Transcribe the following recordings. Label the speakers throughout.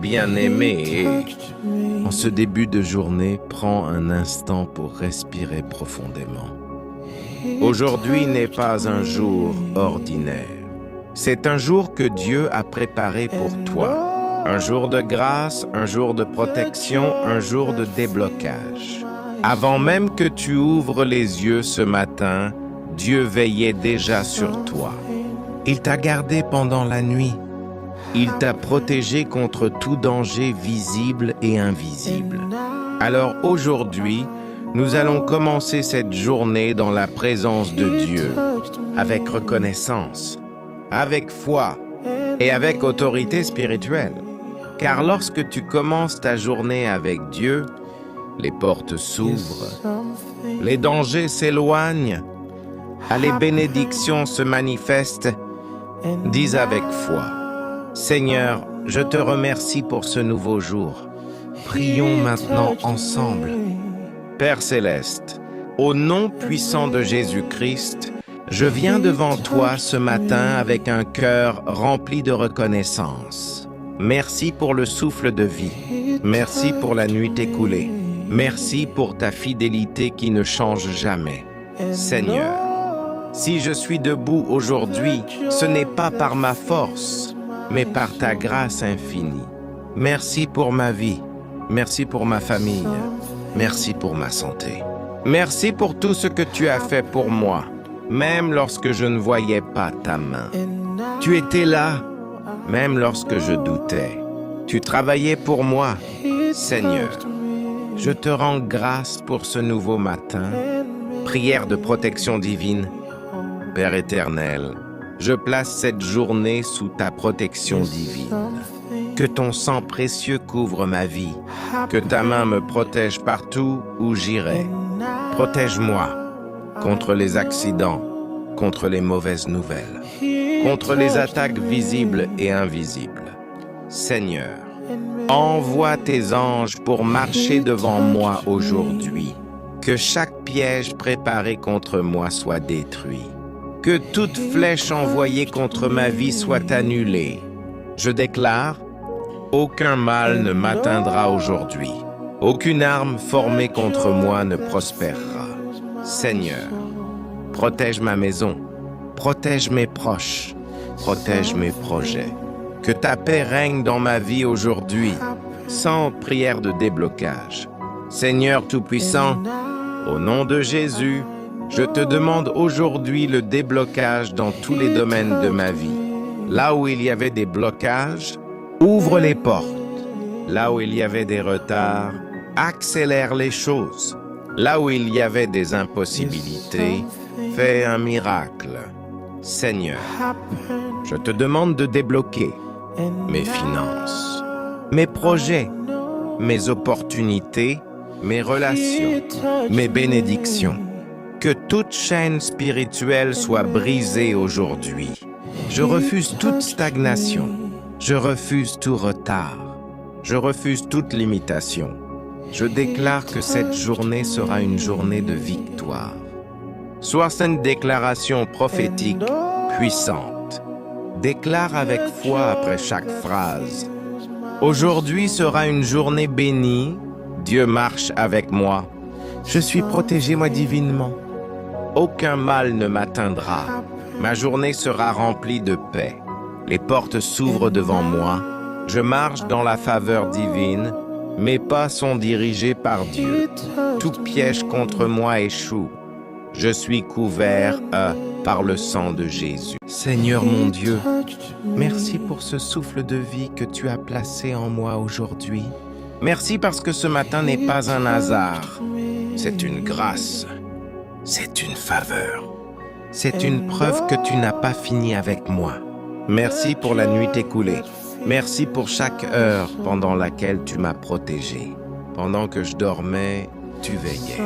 Speaker 1: Bien-aimé, en ce début de journée, prends un instant pour respirer profondément. Aujourd'hui n'est pas un jour ordinaire. C'est un jour que Dieu a préparé pour toi. Un jour de grâce, un jour de protection, un jour de déblocage. Avant même que tu ouvres les yeux ce matin, Dieu veillait déjà sur toi. Il t'a gardé pendant la nuit. Il t'a protégé contre tout danger visible et invisible. Alors aujourd'hui, nous allons commencer cette journée dans la présence de Dieu, avec reconnaissance, avec foi et avec autorité spirituelle. Car lorsque tu commences ta journée avec Dieu, les portes s'ouvrent, les dangers s'éloignent, les bénédictions se manifestent. Dis avec foi: Seigneur, je te remercie pour ce nouveau jour. Prions maintenant ensemble. Père céleste, au nom puissant de Jésus-Christ, je viens devant toi ce matin avec un cœur rempli de reconnaissance. Merci pour le souffle de vie. Merci pour la nuit écoulée. Merci pour ta fidélité qui ne change jamais. Seigneur, si je suis debout aujourd'hui, ce n'est pas par ma force, mais par ta grâce infinie. Merci pour ma vie. Merci pour ma famille. Merci pour ma santé. Merci pour tout ce que tu as fait pour moi, même lorsque je ne voyais pas ta main. Tu étais là, même lorsque je doutais. Tu travaillais pour moi, Seigneur. Je te rends grâce pour ce nouveau matin. Prière de protection divine. Père éternel, je place cette journée sous ta protection divine. Que ton sang précieux couvre ma vie. Que ta main me protège partout où j'irai. Protège-moi contre les accidents, contre les mauvaises nouvelles, contre les attaques visibles et invisibles. Seigneur, envoie tes anges pour marcher devant moi aujourd'hui. Que chaque piège préparé contre moi soit détruit. Que toute flèche envoyée contre ma vie soit annulée. Je déclare: aucun mal ne m'atteindra aujourd'hui. Aucune arme formée contre moi ne prospérera. Seigneur, protège ma maison, protège mes proches, protège mes projets. Que ta paix règne dans ma vie aujourd'hui, sans prière de déblocage. Seigneur Tout-Puissant, au nom de Jésus, je te demande aujourd'hui le déblocage dans tous les domaines de ma vie. Là où il y avait des blocages, ouvre les portes. Là où il y avait des retards, accélère les choses. Là où il y avait des impossibilités, fais un miracle. Seigneur, je te demande de débloquer mes finances, mes projets, mes opportunités, mes relations, mes bénédictions. Que toute chaîne spirituelle soit brisée aujourd'hui. Je refuse toute stagnation. Je refuse tout retard. Je refuse toute limitation. Je déclare que cette journée sera une journée de victoire. Sois cette déclaration prophétique puissante. Déclare avec foi après chaque phrase. Aujourd'hui sera une journée bénie. Dieu marche avec moi. Je suis protégé, moi, divinement. Aucun mal ne m'atteindra. Ma journée sera remplie de paix. Les portes s'ouvrent devant moi. Je marche dans la faveur divine. Mes pas sont dirigés par Dieu. Tout piège contre moi échoue. Je suis couvert par le sang de Jésus. Seigneur mon Dieu, merci pour ce souffle de vie que tu as placé en moi aujourd'hui. Merci parce que ce matin n'est pas un hasard. C'est une grâce. C'est une faveur. C'est une preuve que tu n'as pas fini avec moi. Merci pour la nuit écoulée. Merci pour chaque heure pendant laquelle tu m'as protégé. Pendant que je dormais, tu veillais.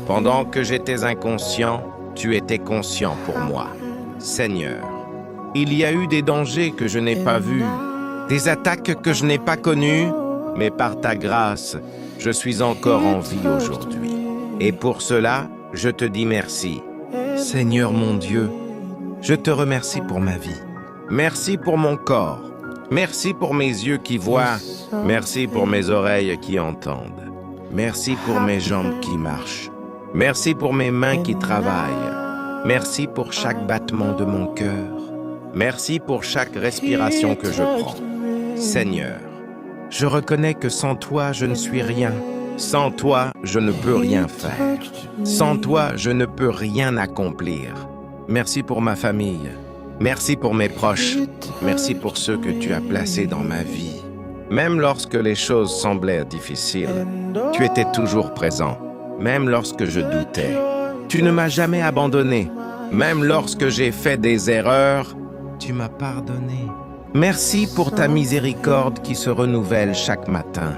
Speaker 1: Pendant que j'étais inconscient, tu étais conscient pour moi. Seigneur, il y a eu des dangers que je n'ai pas vus, des attaques que je n'ai pas connues, mais par ta grâce, je suis encore en vie aujourd'hui. Et pour cela, je te dis merci. Seigneur mon Dieu, je te remercie pour ma vie. Merci pour mon corps. Merci pour mes yeux qui voient. Merci pour mes oreilles qui entendent. Merci pour mes jambes qui marchent. Merci pour mes mains qui travaillent. Merci pour chaque battement de mon cœur. Merci pour chaque respiration que je prends. Seigneur, je reconnais que sans toi, je ne suis rien. Sans toi, je ne peux rien faire. Sans toi, je ne peux rien accomplir. Merci pour ma famille. Merci pour mes proches. Merci pour ceux que tu as placés dans ma vie. Même lorsque les choses semblaient difficiles, tu étais toujours présent. Même lorsque je doutais, tu ne m'as jamais abandonné. Même lorsque j'ai fait des erreurs, tu m'as pardonné. Merci pour ta miséricorde qui se renouvelle chaque matin.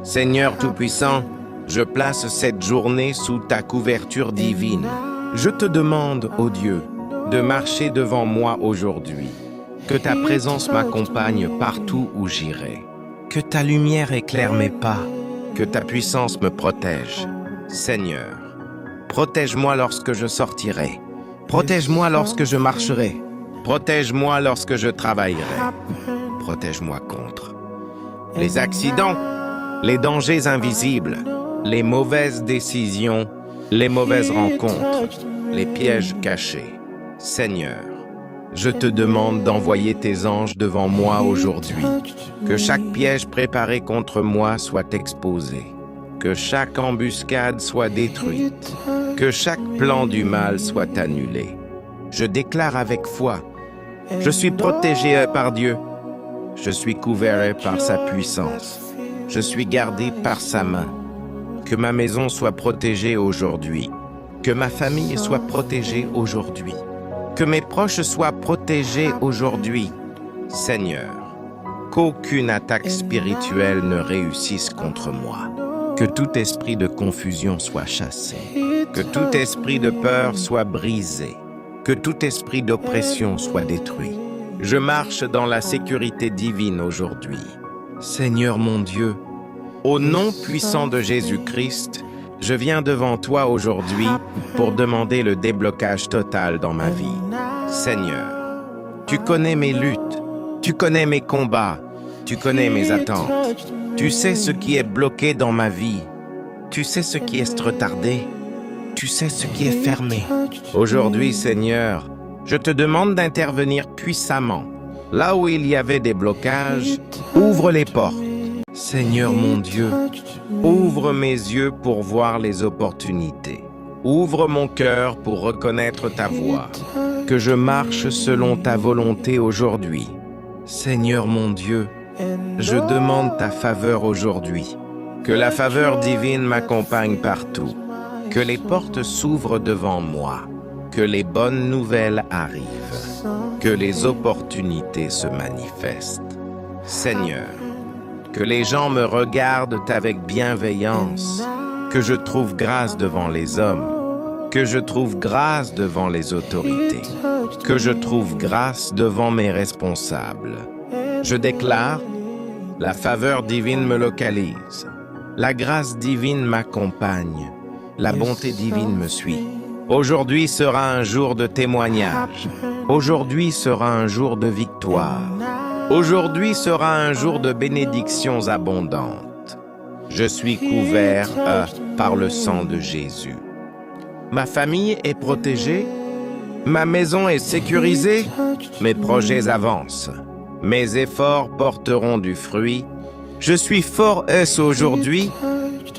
Speaker 1: Seigneur Tout-Puissant, je place cette journée sous ta couverture divine. Je te demande, ô Dieu, de marcher devant moi aujourd'hui. Que ta présence m'accompagne partout où j'irai. Que ta lumière éclaire mes pas. Que ta puissance me protège. Seigneur, protège-moi lorsque je sortirai. Protège-moi lorsque je marcherai. Protège-moi lorsque je travaillerai. Protège-moi contre les accidents, les dangers invisibles, les mauvaises décisions, les mauvaises rencontres, les pièges cachés. Seigneur, je te demande d'envoyer tes anges devant moi aujourd'hui. Que chaque piège préparé contre moi soit exposé. Que chaque embuscade soit détruite. Que chaque plan du mal soit annulé. Je déclare avec foi, je suis protégé par Dieu. Je suis couvert par sa puissance. Je suis gardé par sa main. Que ma maison soit protégée aujourd'hui. Que ma famille soit protégée aujourd'hui. Que mes proches soient protégés aujourd'hui. Seigneur, qu'aucune attaque spirituelle ne réussisse contre moi. Que tout esprit de confusion soit chassé. Que tout esprit de peur soit brisé. Que tout esprit d'oppression soit détruit. Je marche dans la sécurité divine aujourd'hui. Seigneur mon Dieu, au nom puissant de Jésus-Christ, je viens devant toi aujourd'hui pour demander le déblocage total dans ma vie. Seigneur, tu connais mes luttes, tu connais mes combats, tu connais mes attentes. Tu sais ce qui est bloqué dans ma vie. Tu sais ce qui est retardé. Tu sais ce qui est fermé. Aujourd'hui, Seigneur, je te demande d'intervenir puissamment. Là où il y avait des blocages, ouvre les portes. Seigneur mon Dieu, ouvre mes yeux pour voir les opportunités. Ouvre mon cœur pour reconnaître ta voix. Que je marche selon ta volonté aujourd'hui. Seigneur mon Dieu, je demande ta faveur aujourd'hui. Que la faveur divine m'accompagne partout. Que les portes s'ouvrent devant moi. Que les bonnes nouvelles arrivent. Que les opportunités se manifestent. Seigneur, que les gens me regardent avec bienveillance. Que je trouve grâce devant les hommes. Que je trouve grâce devant les autorités. Que je trouve grâce devant mes responsables. Je déclare, la faveur divine me localise. La grâce divine m'accompagne. La bonté divine me suit. Aujourd'hui sera un jour de témoignage. Aujourd'hui sera un jour de victoire. Aujourd'hui sera un jour de bénédictions abondantes. Je suis couvert par le sang de Jésus. Ma famille est protégée. Ma maison est sécurisée. Mes projets avancent. Mes efforts porteront du fruit. Je suis fort aujourd'hui.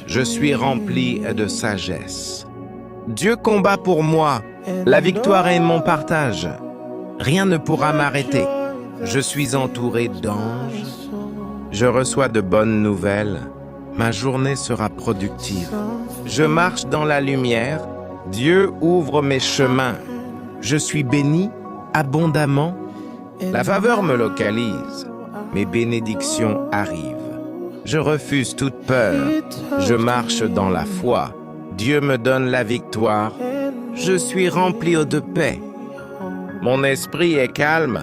Speaker 1: Je suis rempli de sagesse. Dieu combat pour moi. La victoire est mon partage. Rien ne pourra m'arrêter. Je suis entouré d'anges. Je reçois de bonnes nouvelles. Ma journée sera productive. Je marche dans la lumière. Dieu ouvre mes chemins. Je suis béni abondamment. La faveur me localise. Mes bénédictions arrivent. Je refuse toute peur. Je marche dans la foi. Dieu me donne la victoire. Je suis rempli de paix. Mon esprit est calme.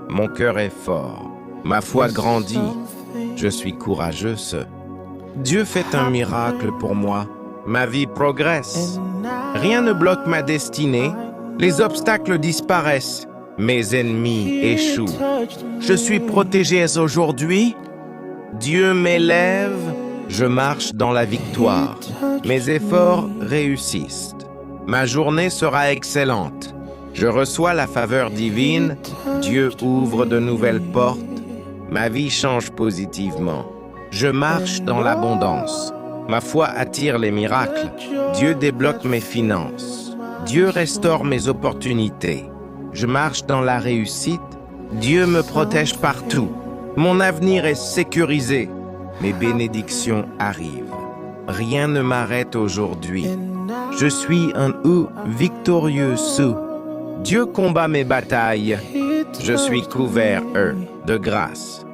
Speaker 1: Mon cœur est fort. Ma foi grandit. Je suis courageuse. Dieu fait un miracle pour moi. Ma vie progresse. Rien ne bloque ma destinée. Les obstacles disparaissent. Mes ennemis échouent. Je suis protégé aujourd'hui. Dieu m'élève. Je marche dans la victoire. Mes efforts réussissent. Ma journée sera excellente. Je reçois la faveur divine. Dieu ouvre de nouvelles portes. Ma vie change positivement. Je marche dans l'abondance. Ma foi attire les miracles. Dieu débloque mes finances. Dieu restaure mes opportunités. Je marche dans la réussite. Dieu me protège partout. Mon avenir est sécurisé. Mes bénédictions arrivent. Rien ne m'arrête aujourd'hui. Je suis un victorieux. Dieu combat mes batailles. Je suis couvert, de grâce.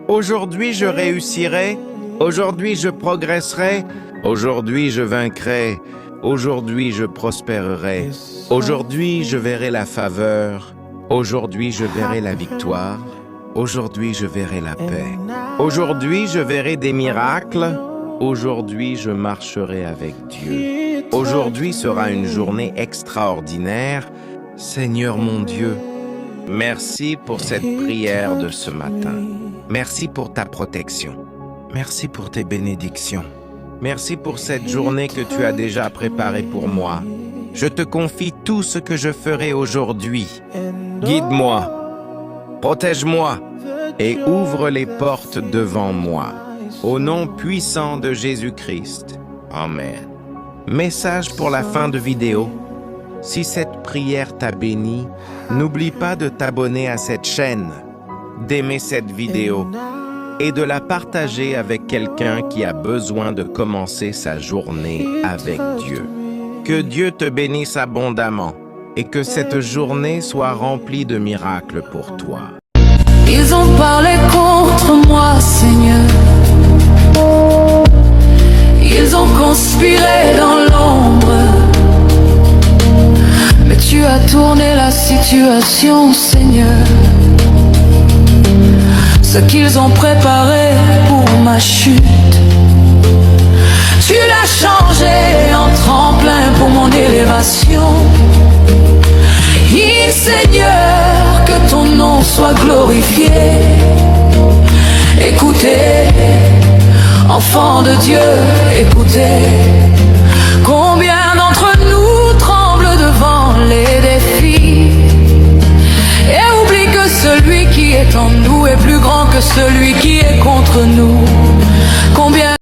Speaker 1: Aujourd'hui, je réussirai. Aujourd'hui, je progresserai. Aujourd'hui, je vaincrai. Aujourd'hui, je prospérerai. Aujourd'hui, je verrai la faveur. Aujourd'hui, je verrai la victoire. Aujourd'hui, je verrai la paix. Aujourd'hui, je verrai des miracles. Aujourd'hui, je marcherai avec Dieu. Aujourd'hui sera une journée extraordinaire. Seigneur mon Dieu, merci pour cette prière de ce matin. Merci pour ta protection. Merci pour tes bénédictions. Merci pour cette journée que tu as déjà préparée pour moi. Je te confie tout ce que je ferai aujourd'hui. Guide-moi, protège-moi et ouvre les portes devant moi. Au nom puissant de Jésus-Christ. Amen. Message pour la fin de vidéo. Si cette prière t'a béni, n'oublie pas de t'abonner à cette chaîne, d'aimer cette vidéo et de la partager avec quelqu'un qui a besoin de commencer sa journée avec Dieu. Que Dieu te bénisse abondamment et que cette journée soit remplie de miracles pour toi.
Speaker 2: Ils ont parlé contre moi, Seigneur. Ils ont conspiré dans l'ombre. Mais tu as tourné la situation, Seigneur. Ce qu'ils ont préparé pour ma chute, tu l'as changé en tremplin pour mon élévation. Seigneur, que ton nom soit glorifié. Écoutez, enfants de Dieu, écoutez.